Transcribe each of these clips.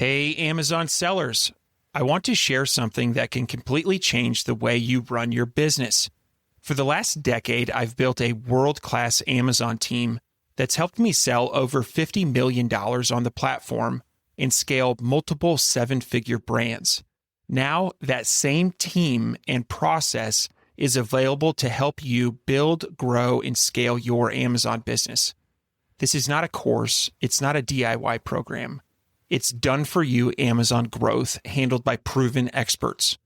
Hey, Amazon sellers. I want to share something that can completely change the way you run your business. For the last decade, I've built a world-class Amazon team that's helped me sell over $50 million on the platform and scale multiple seven-figure brands. Now, that same team and process is available to help you build, grow, and scale your Amazon business. This is not a course. It's not a DIY program. It's done for you Amazon growth handled by proven experts.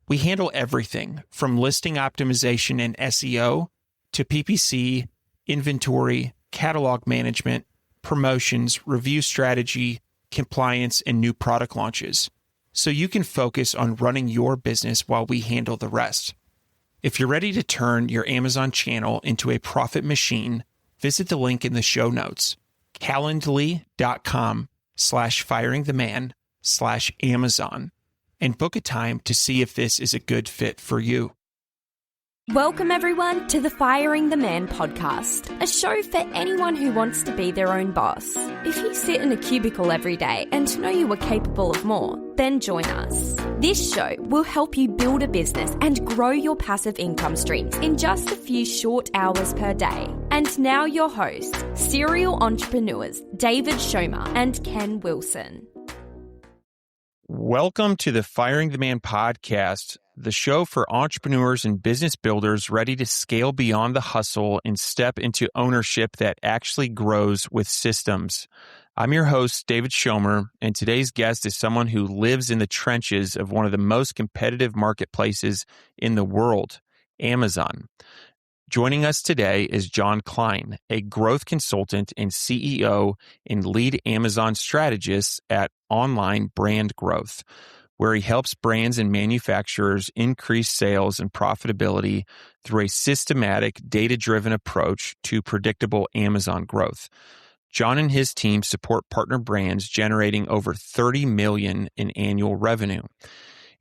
We handle everything from listing optimization and SEO to PPC, inventory, catalog management, promotions, review strategy, compliance, and new product launches. So you can focus on running your business while we handle the rest. If you're ready to turn your Amazon channel into a profit machine, visit the link in the show notes, calendly.com/firingtheman/Amazon, and book a time to see if this is a good fit for you. Welcome everyone to the Firing the Man podcast, a show for anyone who wants to be their own boss. If you sit in a cubicle every day and know you are capable of more, then join us. This show will help you build a business and grow your passive income streams in just a few short hours per day. And now your hosts, serial entrepreneurs David Schomer and Ken Wilson. Welcome to the Firing the Man podcast, the show for entrepreneurs and business builders ready to scale beyond the hustle and step into ownership that actually grows with systems. I'm your host, David Schomer, and today's guest is someone who lives in the trenches of one of the most competitive marketplaces in the world, Amazon. Joining us today is John Klein, a growth consultant and CEO and lead Amazon strategist at Online Brand Growth, where he helps brands and manufacturers increase sales and profitability through a systematic, data-driven approach to predictable Amazon growth. John and his team support partner brands generating over $30 million in annual revenue,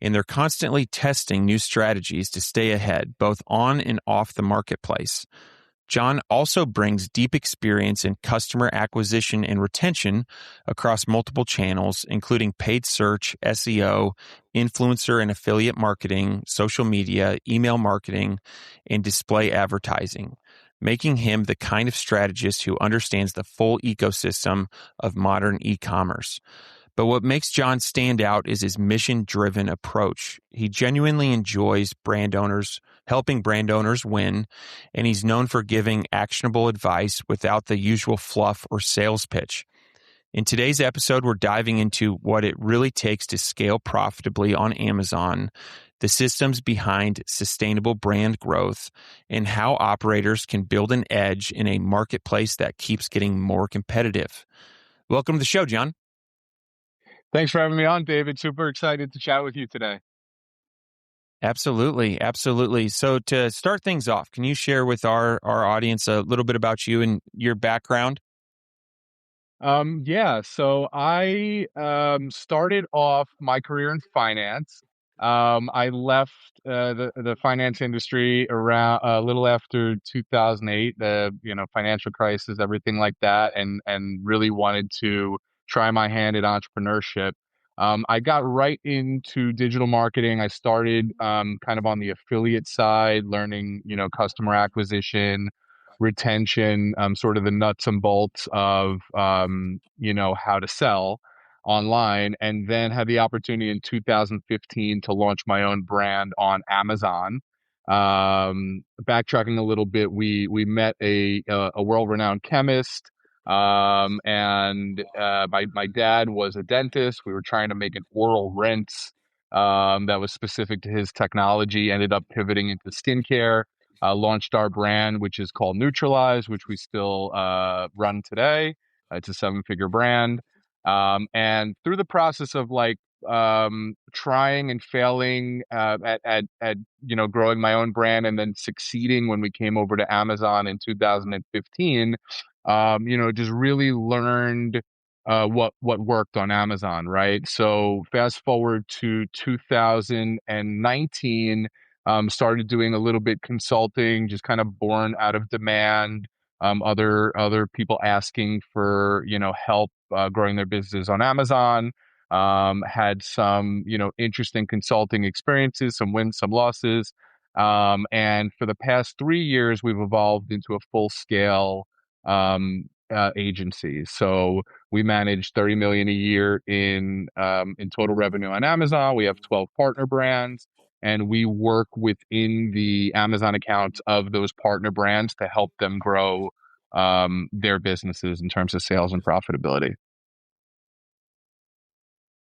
and they're constantly testing new strategies to stay ahead, both on and off the marketplace. John also brings deep experience in customer acquisition and retention across multiple channels, including paid search, SEO, influencer and affiliate marketing, social media, email marketing, and display advertising, making him the kind of strategist who understands the full ecosystem of modern e-commerce. But what makes John stand out is his mission-driven approach. He genuinely enjoys helping brand owners win, and he's known for giving actionable advice without the usual fluff or sales pitch. In today's episode, we're diving into what it really takes to scale profitably on Amazon, the systems behind sustainable brand growth, and how operators can build an edge in a marketplace that keeps getting more competitive. Welcome to the show, John. Thanks for having me on, David. Super excited to chat with you today. Absolutely. Absolutely. So to start things off, can you share with our audience a little bit about you and your background? So I started off my career in finance. I left the finance industry around a little after 2008, the financial crisis, everything like that, and really wanted to try my hand at entrepreneurship. I got right into digital marketing. I started kind of on the affiliate side, learning customer acquisition, retention, sort of the nuts and bolts of how to sell online, and then had the opportunity in 2015 to launch my own brand on Amazon. Backtracking a little bit, we met a world-renowned chemist, and my dad was a dentist. We were trying to make an oral rinse that was specific to his technology. Ended up pivoting into skincare. Launched our brand, which is called Neutralize, which we still run today. It's a seven-figure brand. And through the process of trying and failing at growing my own brand, and then succeeding when we came over to Amazon in 2015, just really learned what worked on Amazon, right? So fast forward to 2019. Started doing a little bit consulting, just kind of born out of demand. Other people asking for help growing their business on Amazon. had some, interesting consulting experiences, some wins, some losses. And for the past 3 years, we've evolved into a full scale agency. So we manage 30 million a year in total revenue on Amazon. We have 12 partner brands, and we work within the Amazon accounts of those partner brands to help them grow their businesses in terms of sales and profitability.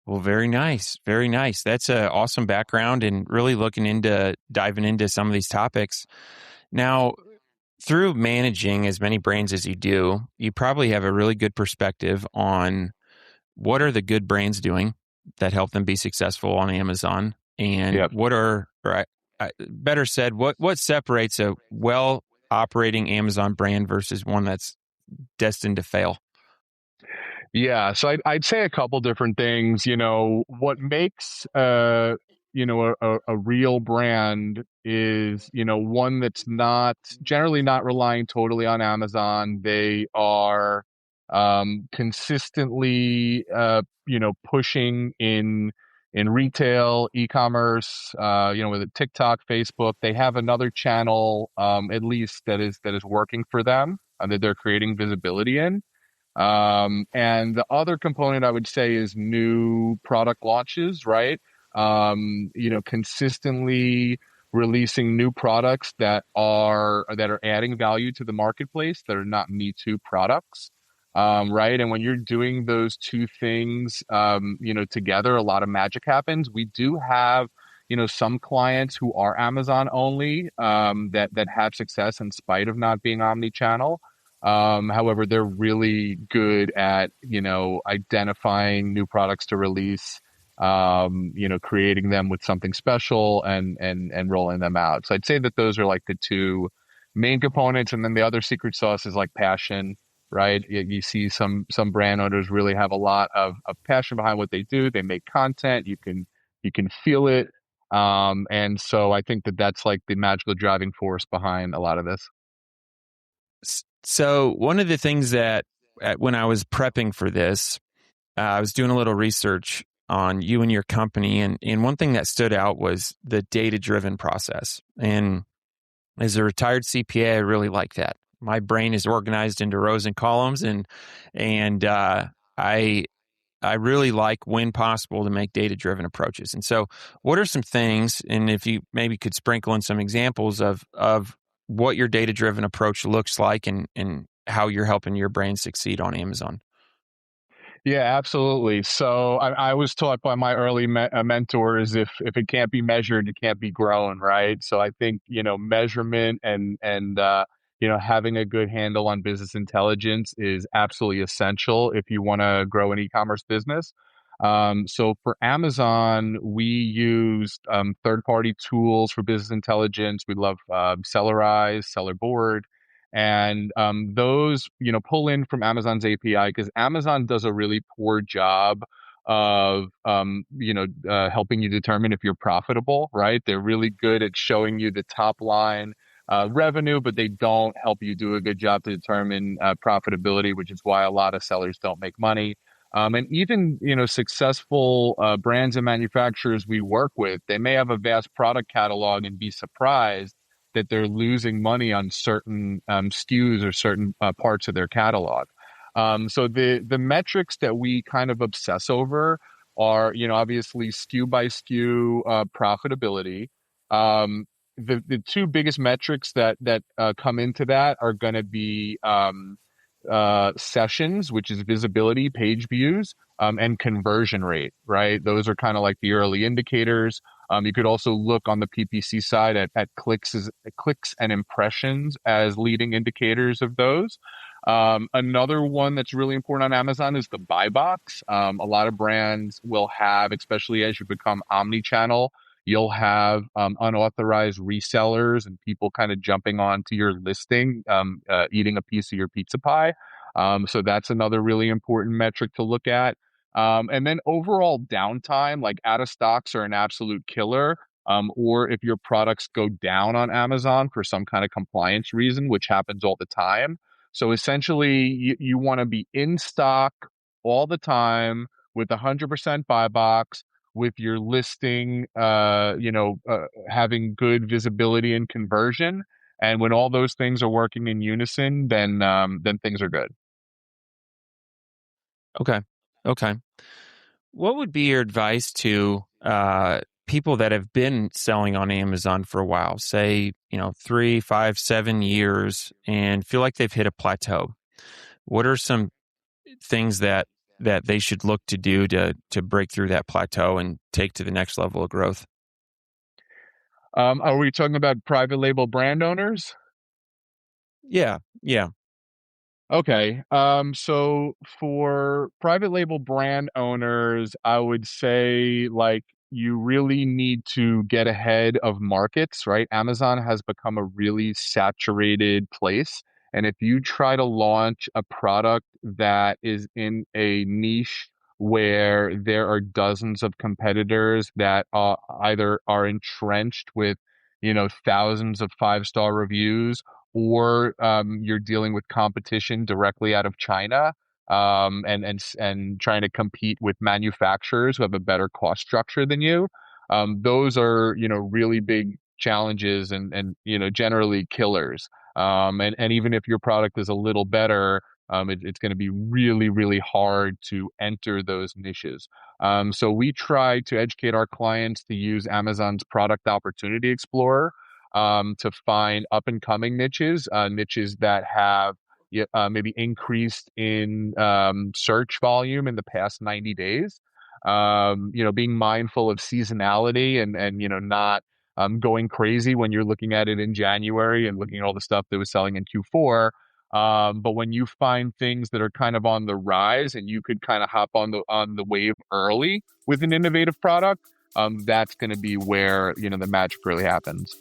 Well, very nice. Very nice. That's an awesome background and really diving into some of these topics. Now, through managing as many brands as you do, you probably have a really good perspective on what are the good brands doing that help them be successful on Amazon, and Yep. better said, what separates a well operating Amazon brand versus one that's destined to fail? Yeah, so I'd say a couple different things. What makes a real brand is one that's not generally not relying totally on Amazon. They are consistently pushing in retail, e-commerce. With TikTok, Facebook, they have another channel at least that is working for them and that they're creating visibility in. And the other component I would say is new product launches, right? Consistently releasing new products that are adding value to the marketplace that are not Me Too products. Right. And when you're doing those two things, together, a lot of magic happens. We do have, some clients who are Amazon only, that have success in spite of not being omni-channel. However, they're really good at, identifying new products to release, creating them with something special and rolling them out. So I'd say that those are like the two main components. And then the other secret sauce is like passion, right? You see some brand owners really have a lot of passion behind what they do. They make content. You can feel it. And so I think that that's like the magical driving force behind a lot of this. So one of the things that when I was prepping for this, I was doing a little research on you and your company, and one thing that stood out was the data-driven process. And as a retired CPA, I really like that. My brain is organized into rows and columns, and I really like, when possible, to make data-driven approaches. And so, what are some things, and if you maybe could sprinkle in some examples of what your data-driven approach looks like and how you're helping your brand succeed on Amazon? Yeah, absolutely. So I was taught by my early mentors, if it can't be measured, it can't be grown, right? So I think measurement and having a good handle on business intelligence is absolutely essential if you want to grow an e-commerce business. So for Amazon, we used third-party tools for business intelligence. We love Sellerize, Sellerboard. And those, pull in from Amazon's API because Amazon does a really poor job of, helping you determine if you're profitable, right? They're really good at showing you the top line revenue, but they don't help you do a good job to determine profitability, which is why a lot of sellers don't make money. And even, successful brands and manufacturers we work with, they may have a vast product catalog and be surprised that they're losing money on certain SKUs or certain parts of their catalog. So the metrics that we kind of obsess over are, obviously SKU by SKU profitability. The two biggest metrics that come into that are going to be sessions, which is visibility, page views, and conversion rate, right? Those are kind of like the early indicators. You could also look on the PPC side at clicks and impressions as leading indicators of those. Another one that's really important on Amazon is the buy box. A lot of brands will have, especially as you become omni-channel, you'll have unauthorized resellers and people kind of jumping onto your listing, eating a piece of your pizza pie. So that's another really important metric to look at. And then overall downtime, like out of stocks are an absolute killer. Or if your products go down on Amazon for some kind of compliance reason, which happens all the time. So essentially, you want to be in stock all the time with 100% buy box, with your listing, having good visibility and conversion. And when all those things are working in unison, then things are good. Okay. Okay. What would be your advice to people that have been selling on Amazon for a while, say, 3, 5, 7 years, and feel like they've hit a plateau? What are some things that they should look to do to break through that plateau and take to the next level of growth? Are we talking about private label brand owners? Yeah. Yeah. Okay. So for private label brand owners, I would say like you really need to get ahead of markets, right? Amazon has become a really saturated place. And if you try to launch a product that is in a niche where there are dozens of competitors that either are entrenched with, thousands of five-star reviews, or you're dealing with competition directly out of China, and trying to compete with manufacturers who have a better cost structure than you. Those are really big challenges, and generally killers. And even if your product is a little better, it's going to be really really hard to enter those niches. So we try to educate our clients to use Amazon's Product Opportunity Explorer to find up and coming niches, niches that have maybe increased in search volume in the past 90 days. Being mindful of seasonality, and not going crazy when you're looking at it in January and looking at all the stuff that was selling in Q4. But when you find things that are kind of on the rise and you could kind of hop on the wave early with an innovative product, that's going to be where the magic really happens.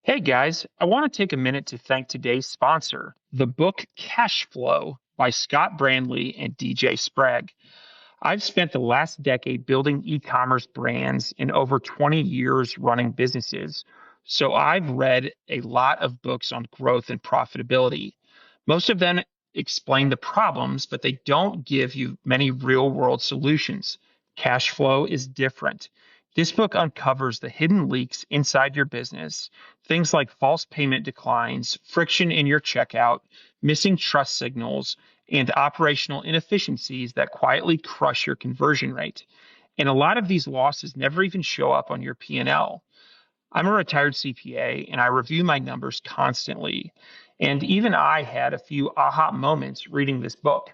Hey guys, I want to take a minute to thank today's sponsor, the book Cash Flow by Scott Brandley and DJ Sprague. I've spent the last decade building e-commerce brands and over 20 years running businesses. So I've read a lot of books on growth and profitability. Most of them explain the problems, but they don't give you many real world solutions. Cash flow is different. This book uncovers the hidden leaks inside your business, things like false payment declines, friction in your checkout, missing trust signals, and operational inefficiencies that quietly crush your conversion rate. And a lot of these losses never even show up on your P&L. I'm a retired CPA and I review my numbers constantly. And even I had a few aha moments reading this book.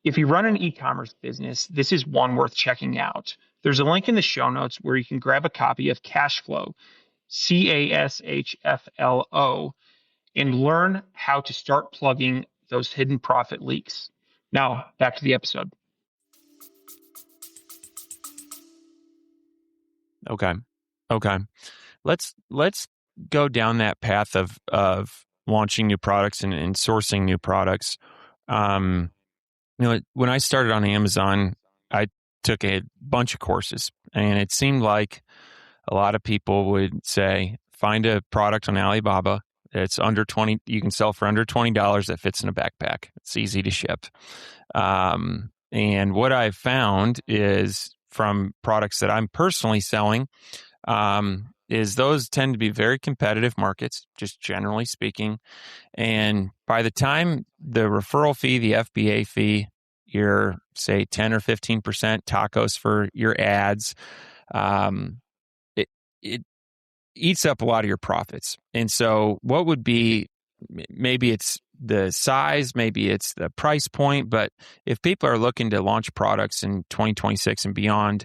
If you run an e-commerce business, this is one worth checking out. There's a link in the show notes where you can grab a copy of Cash Flow, CASHFLO, and learn how to start plugging those hidden profit leaks. Now, back to the episode. Okay. Okay. Let's go down that path of launching new products and sourcing new products. When I started on Amazon, I took a bunch of courses, and it seemed like a lot of people would say, find a product on Alibaba that's under 20, you can sell for under $20 that fits in a backpack. It's easy to ship. And what I found is from products that I'm personally selling, is those tend to be very competitive markets, just generally speaking. And by the time the referral fee, the FBA fee, your say 10 or 15% tacos for your ads, it eats up a lot of your profits. And so what would be, maybe it's the size, maybe it's the price point, but if people are looking to launch products in 2026 and beyond,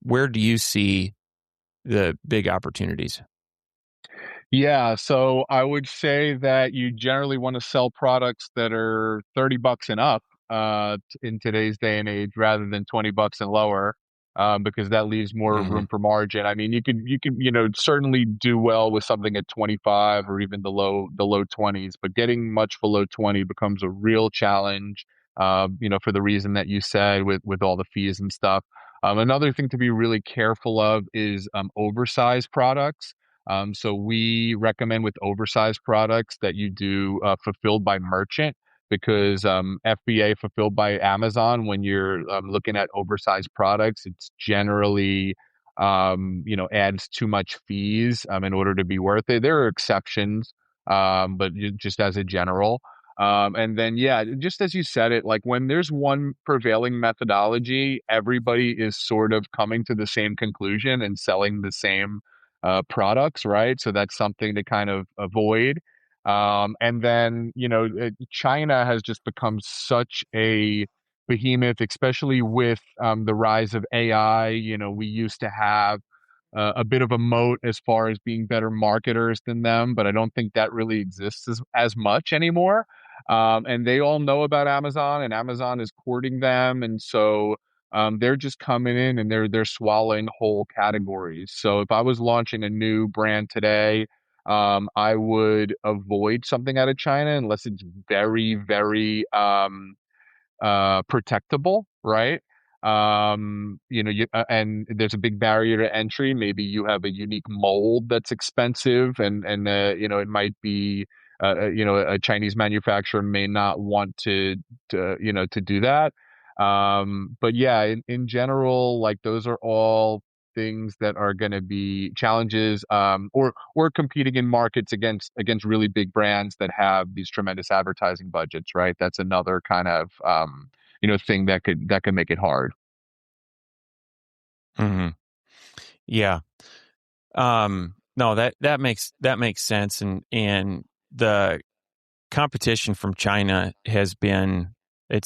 where do you see the big opportunities? Yeah, so I would say that you generally want to sell products that are $30 and up in today's day and age, rather than $20 and lower, because that leaves more Mm-hmm. room for margin. I mean, you could certainly do well with something at 25 or even the low 20s, but getting much below 20 becomes a real challenge. For the reason that you said, with all the fees and stuff. Another thing to be really careful of is oversized products. So we recommend with oversized products that you do fulfilled by merchant, because FBA fulfilled by Amazon, when you're looking at oversized products, it's generally adds too much fees in order to be worth it. There are exceptions, but just as a general. And then, yeah, just as you said it, like when there's one prevailing methodology, everybody is sort of coming to the same conclusion and selling the same products, right? So that's something to kind of avoid. And then, China has just become such a behemoth, especially with the rise of AI. We used to have a bit of a moat as far as being better marketers than them, but I don't think that really exists as much anymore. And they all know about Amazon, and Amazon is courting them, and so they're just coming in and they're swallowing whole categories. So if I was launching a new brand today, I would avoid something out of China unless it's very, very protectable, right? And there's a big barrier to entry. Maybe you have a unique mold that's expensive, and it might be a Chinese manufacturer may not want to do that. But yeah, in general, like those are all things that are going to be challenges, or competing in markets against really big brands that have these tremendous advertising budgets, right? That's another kind of thing that could make it hard. Hmm. Yeah. No, that makes sense, and the competition from China it's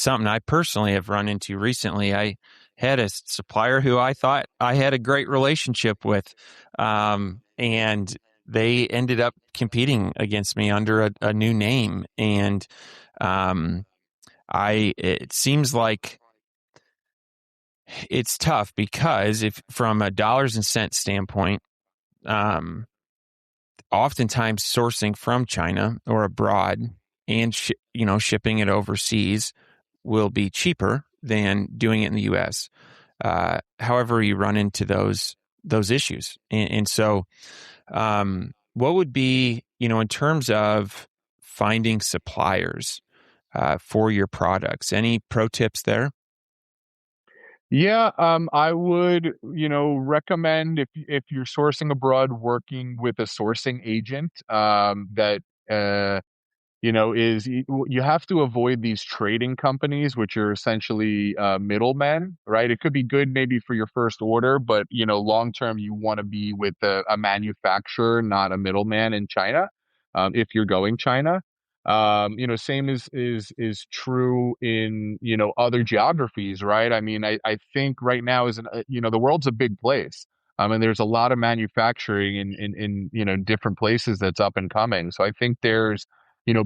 something I personally have run into recently. I had a supplier who I thought I had a great relationship with, and they ended up competing against me under a new name, and it seems like it's tough because if from a dollars and cents standpoint, um, oftentimes sourcing from China or abroad and shipping it overseas will be cheaper than doing it in the U.S. However, you run into those issues, and so what would be in terms of finding suppliers for your products? Any pro tips there? Yeah, I would, recommend if you're sourcing abroad, working with a sourcing agent that is you have to avoid these trading companies, which are essentially middlemen, right? It could be good maybe for your first order, but long term, you want to be with a manufacturer, not a middleman in China. If you're going China, same is true in other geographies, right? I mean, I think right now the world's a big place. And there's a lot of manufacturing in different places that's up and coming. So I think there's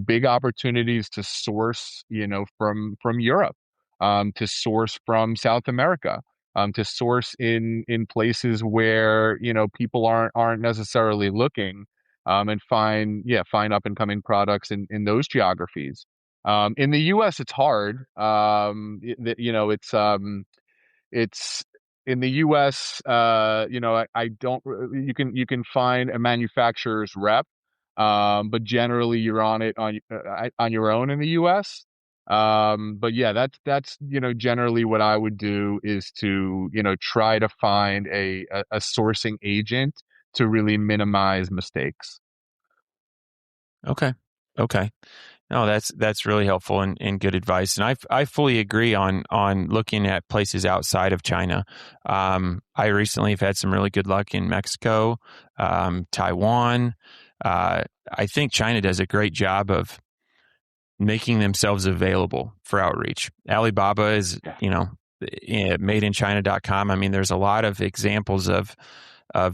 big opportunities to source, from Europe, to source from South America, to source in places where, people aren't necessarily looking, and find up and coming products in those geographies. In the US, it's hard. It's in the US, I don't, you can find a manufacturer's rep, but generally you're on it on your own in the US. But yeah, that's generally what I would do is to try to find a sourcing agent to really minimize mistakes. Okay. Okay. No, that's really helpful and good advice. And I fully agree on looking at places outside of China. I recently have had some really good luck in Mexico, Taiwan. I think China does a great job of making themselves available for outreach. Alibaba is, madeinchina.com. I mean, there's a lot of examples of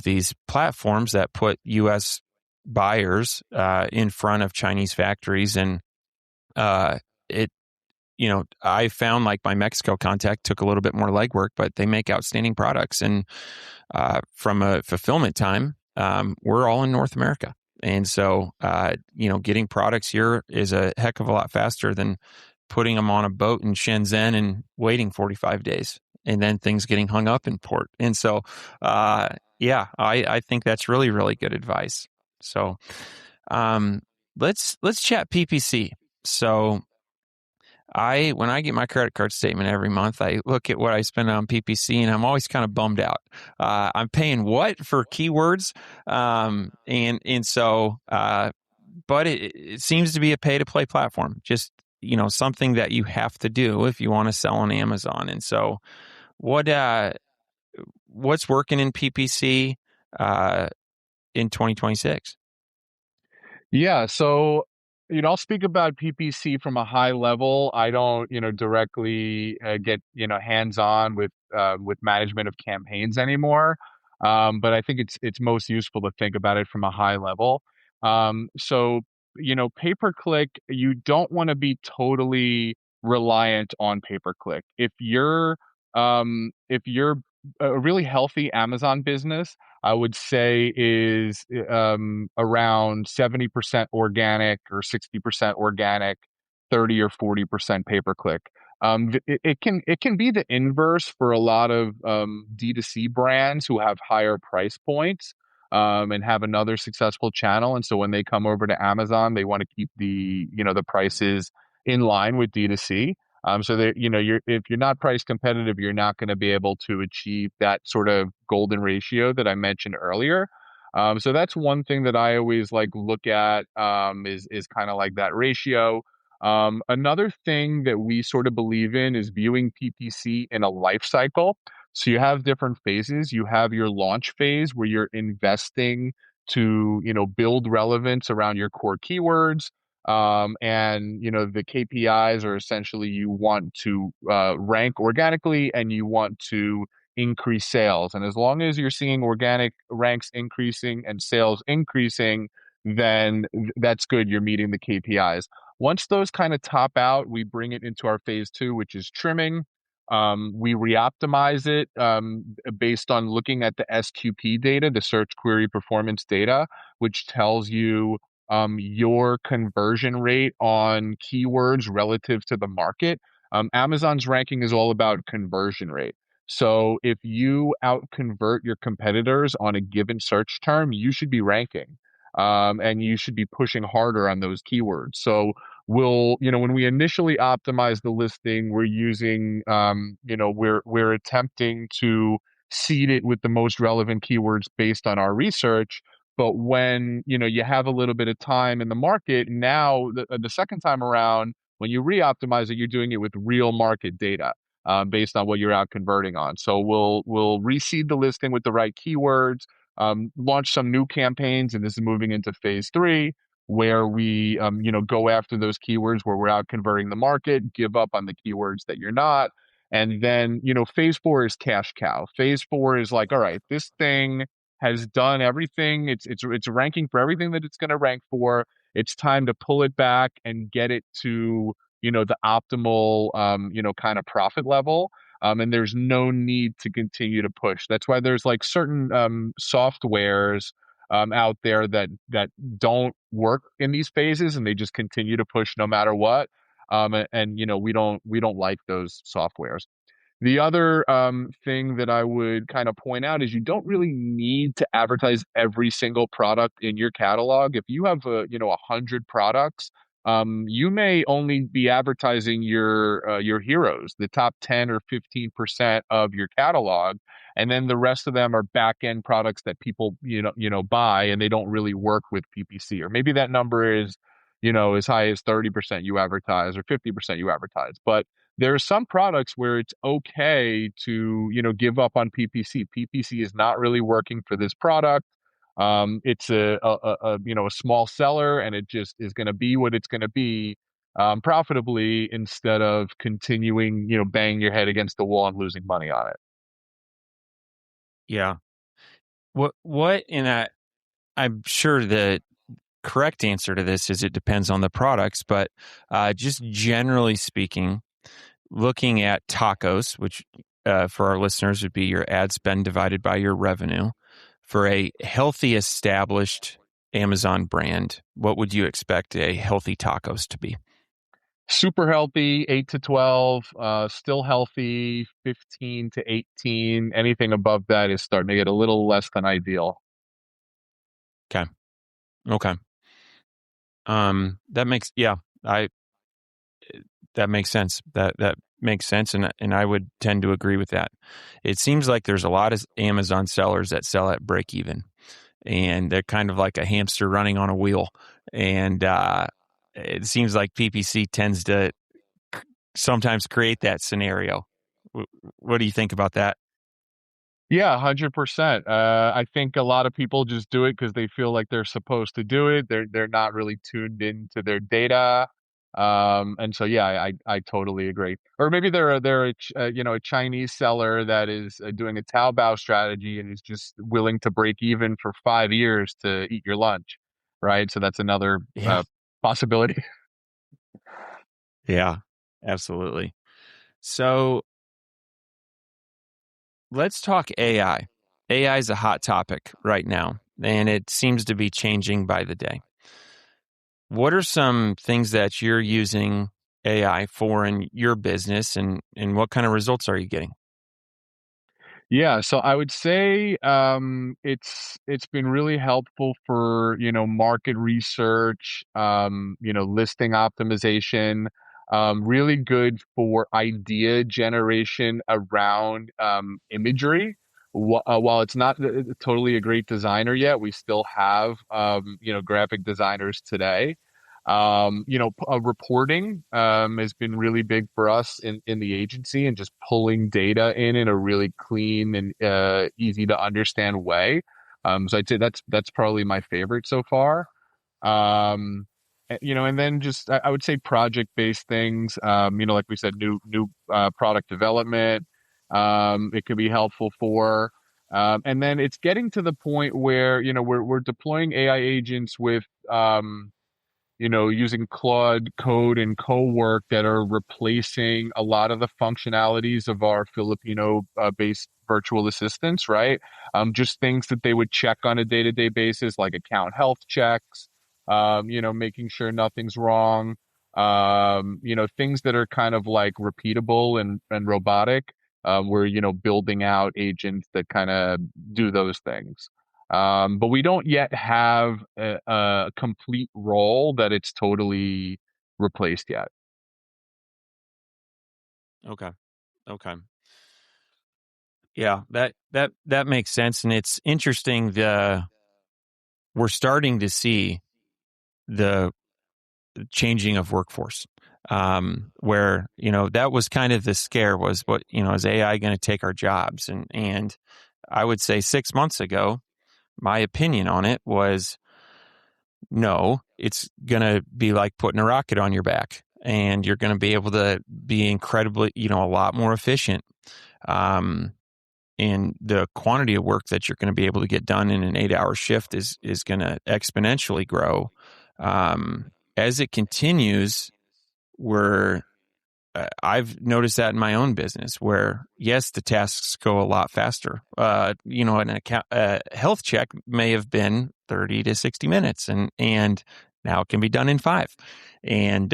these platforms that put U.S. buyers in front of Chinese factories, and it I found like my Mexico contact took a little bit more legwork, but they make outstanding products, and from a fulfillment time, we're all in North America, and so getting products here is a heck of a lot faster than putting them on a boat in Shenzhen and waiting 45 days and then things getting hung up in port. And so Yeah, I think that's really, really good advice. So, um, let's chat PPC. So when I get my credit card statement every month, I look at what I spend on PPC, and I'm always kind of bummed out. I'm paying what for keywords, but it seems to be a pay to play platform. Just something that you have to do if you want to sell on Amazon. And so, what what's working in PPC uh, in 2026? Yeah, so I'll speak about PPC from a high level. I don't, directly get hands on with management of campaigns anymore. But I think it's most useful to think about it from a high level. So pay per click, you don't want to be totally reliant on pay per click. If you're a really healthy Amazon business, I would say is around 70% organic or 60% organic, 30 or 40% pay per click. It can be the inverse for a lot of D2C brands who have higher price points and have another successful channel. And so when they come over to Amazon, they want to keep the prices in line with D2C. So that if you're not price competitive, you're not going to be able to achieve that sort of golden ratio that I mentioned earlier. So that's one thing that I always like look at is kind of like that ratio. Another thing that we sort of believe in is viewing PPC in a life cycle. So you have different phases. You have your launch phase where you're investing to build relevance around your core keywords. And the KPIs are essentially you want to rank organically and you want to increase sales. And as long as you're seeing organic ranks increasing and sales increasing, then that's good. You're meeting the KPIs. Once those kind of top out, we bring it into our phase two, which is trimming. We reoptimize it based on looking at the SQP data, the search query performance data, which tells you your conversion rate on keywords relative to the market. Amazon's ranking is all about conversion rate. So if you out convert your competitors on a given search term, you should be ranking. And you should be pushing harder on those keywords. So when we initially optimize the listing, we're using, we're attempting to seed it with the most relevant keywords based on our research. But when, you have a little bit of time in the market, now the second time around, when you re-optimize it, you're doing it with real market data based on what you're out converting on. So we'll reseed the listing with the right keywords, launch some new campaigns, and this is moving into phase three, where we go after those keywords where we're out converting the market, give up on the keywords that you're not. And then, phase four is cash cow. Phase four is like, all right, this thing has done everything. It's ranking for everything that it's going to rank for. It's time to pull it back and get it to, the optimal, kind of profit level. And there's no need to continue to push. That's why there's like certain softwares out there that don't work in these phases, and they just continue to push no matter what. We don't like those softwares. The other thing that I would kind of point out is you don't really need to advertise every single product in your catalog. If you have 100 products, you may only be advertising your heroes, the top 10 or 15% of your catalog, and then the rest of them are back end products that people buy, and they don't really work with PPC. Or maybe that number is as high as 30% you advertise or 50% you advertise, but there are some products where it's okay to, give up on PPC. PPC is not really working for this product. It's a small seller, and it just is going to be what it's going to be profitably, instead of continuing, banging your head against the wall and losing money on it. Yeah. I'm sure the correct answer to this is it depends on the products, but just generally speaking, looking at tacos, which for our listeners would be your ad spend divided by your revenue, for a healthy established Amazon brand, what would you expect a healthy tacos to be? Super healthy, 8 to 12, still healthy, 15 to 18. Anything above that is starting to get a little less than ideal. Okay. Okay. That makes, yeah, I, that makes sense. That makes sense. And I would tend to agree with that. It seems like there's a lot of Amazon sellers that sell at break even, and they're kind of like a hamster running on a wheel. And, it seems like PPC tends to sometimes create that scenario. What do you think about that? Yeah, 100%. I think a lot of people just do it because they feel like they're supposed to do it. They're not really tuned into their data. And so yeah, I totally agree. Or maybe they're a Chinese seller that is doing a Taobao strategy and is just willing to break even for 5 years to eat your lunch, right? So that's another Yeah. possibility. Yeah, absolutely. So let's talk AI. AI is a hot topic right now, and it seems to be changing by the day. What are some things that you're using AI for in your business, and what kind of results are you getting? Yeah, so I would say it's been really helpful for, market research, listing optimization, really good for idea generation around imagery. While it's not totally a great designer yet, we still have graphic designers today. Reporting has been really big for us in the agency, and just pulling data in a really clean and easy to understand way. So I'd say that's probably my favorite so far. And then just I would say project-based things. Like we said, new product development. It could be helpful for. And then it's getting to the point where we're deploying AI agents with using Claude Code and Cowork that are replacing a lot of the functionalities of our Filipino based virtual assistants, right? Just things that they would check on a day-to-day basis, like account health checks, making sure nothing's wrong, things that are kind of like repeatable and robotic. We're, building out agents that kind of do those things. But we don't yet have a complete role that it's totally replaced yet. Okay. Okay. Yeah, that makes sense, and it's interesting. We're starting to see the changing of workforce, where that was kind of the scare, was what is AI going to take our jobs? And I would say 6 months ago, my opinion on it was no. It's going to be like putting a rocket on your back, and you're going to be able to be incredibly, a lot more efficient. Um, and the quantity of work that you're going to be able to get done in an 8-hour shift is going to exponentially grow. As it continues, where I've noticed that in my own business, where yes, the tasks go a lot faster. A health check may have been 30 to 60 minutes, and now it can be done in 5. And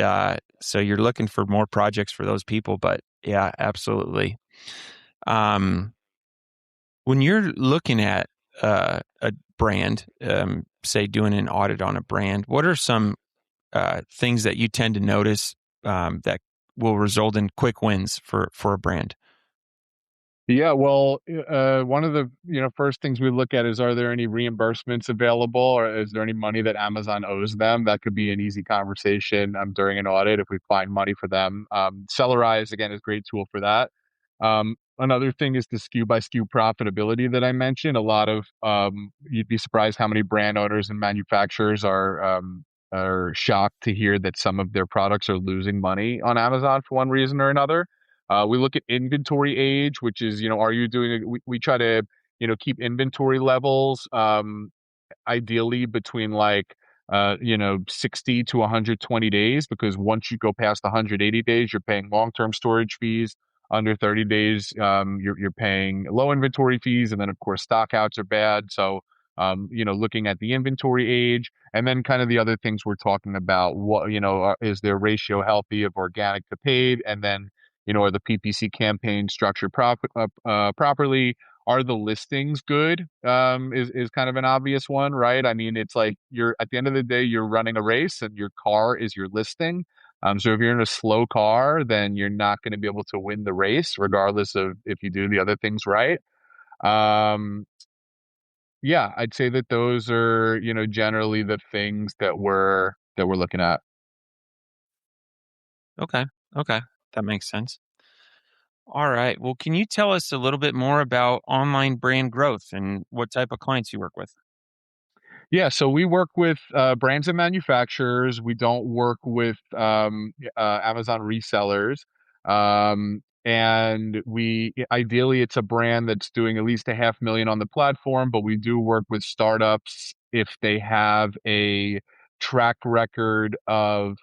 so you're looking for more projects for those people. But yeah, absolutely. When you're looking at a brand, say doing an audit on a brand, what are some things that you tend to notice that will result in quick wins for a brand? Yeah, well, one of the first things we look at is, are there any reimbursements available, or is there any money that Amazon owes them? That could be an easy conversation during an audit if we find money for them. Sellerize again is a great tool for that. Another thing is the SKU by SKU profitability that I mentioned. A lot of you'd be surprised how many brand owners and manufacturers are shocked to hear that some of their products are losing money on Amazon for one reason or another. We look at inventory age, which is, are you doing, we try to, keep inventory levels, ideally between 60 to 120 days, because once you go past 180 days, you're paying long-term storage fees. Under 30 days, you're paying low inventory fees. And then of course, stockouts are bad. So, looking at the inventory age, and then kind of the other things we're talking about. What, is their ratio healthy of organic to paid? And then, are the PPC campaigns structured properly? Are the listings good? Is kind of an obvious one, right? I mean, it's like at the end of the day, you're running a race and your car is your listing. So if you're in a slow car, then you're not going to be able to win the race, regardless of if you do the other things right. Yeah, I'd say that those are, generally the things that we're looking at. Okay. Okay. That makes sense. All right. Well, can you tell us a little bit more about online brand growth and what type of clients you work with? Yeah, so we work with brands and manufacturers. We don't work with Amazon resellers. And ideally, it's a brand that's doing at least $500,000 on the platform, but we do work with startups if they have a track record of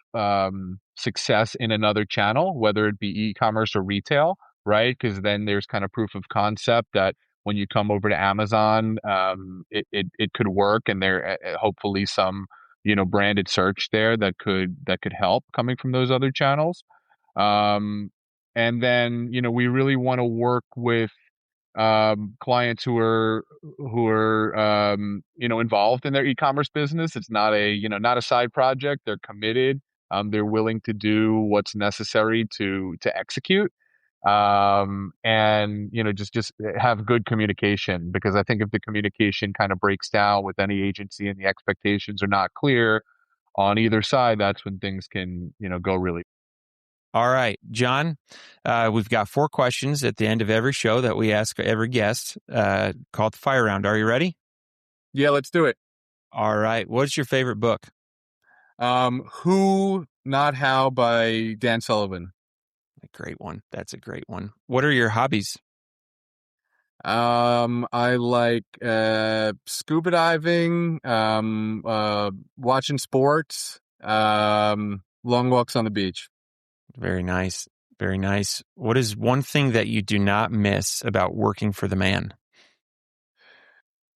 success in another channel, whether it be e-commerce or retail, right? Because then there's kind of proof of concept that when you come over to Amazon, it could work, and there hopefully some branded search there that could help coming from those other channels. And then we really want to work with clients who are involved in their e-commerce business. It's not a side project. They're committed. They're willing to do what's necessary to execute. And just have good communication, because I think if the communication kind of breaks down with any agency and the expectations are not clear on either side, that's when things can go really. All right, John, we've got 4 questions at the end of every show that we ask every guest, called the Fire Round. Are you ready? Yeah, let's do it. All right. What's your favorite book? Who Not How by Dan Sullivan. A great one. That's a great one. What are your hobbies? I like scuba diving, watching sports, long walks on the beach. Very nice. Very nice. What is one thing that you do not miss about working for the man?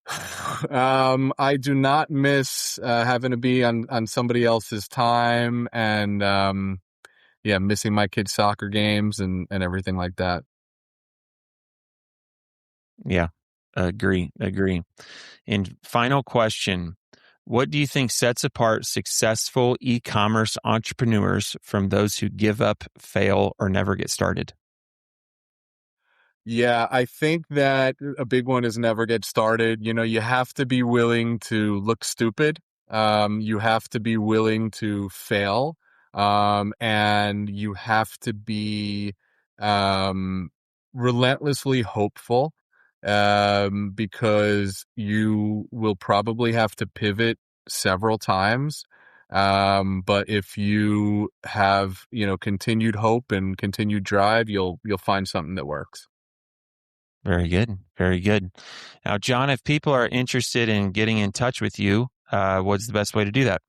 I do not miss having to be on somebody else's time, and missing my kids' soccer games and everything like that. Yeah, agree. And final question, what do you think sets apart successful e-commerce entrepreneurs from those who give up, fail, or never get started? Yeah, I think that a big one is never get started. You have to be willing to look stupid. You have to be willing to fail. And you have to be relentlessly hopeful, because you will probably have to pivot several times. But if you have, continued hope and continued drive, you'll find something that works. Very good. Very good. Now, John, if people are interested in getting in touch with you, what's the best way to do that?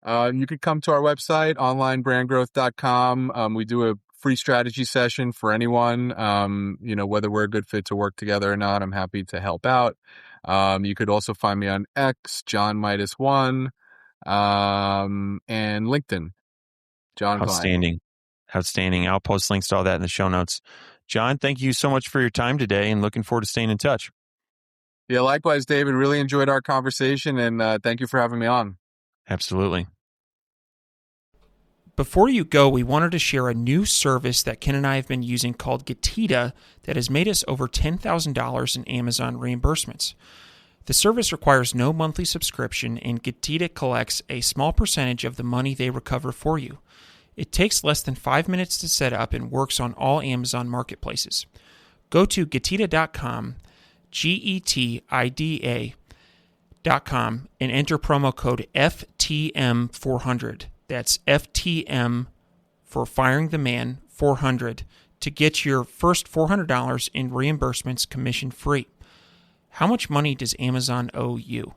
You could come to our website, onlinebrandgrowth.com. We do a free strategy session for anyone, whether we're a good fit to work together or not. I'm happy to help out. You could also find me on X, John Midas 1, and LinkedIn, John Klein. Outstanding. I'll post links to all that in the show notes. John, thank you so much for your time today, and looking forward to staying in touch. Yeah, likewise, David. Really enjoyed our conversation, and thank you for having me on. Absolutely. Before you go, we wanted to share a new service that Ken and I have been using called Getita that has made us over $10,000 in Amazon reimbursements. The service requires no monthly subscription, and Getita collects a small percentage of the money they recover for you. It takes less than 5 minutes to set up and works on all Amazon marketplaces. Go to Getita.com, Getida.com, and enter promo code FTM400. That's FTM for Firing the Man 400 to get your first $400 in reimbursements commission free. How much money does Amazon owe you?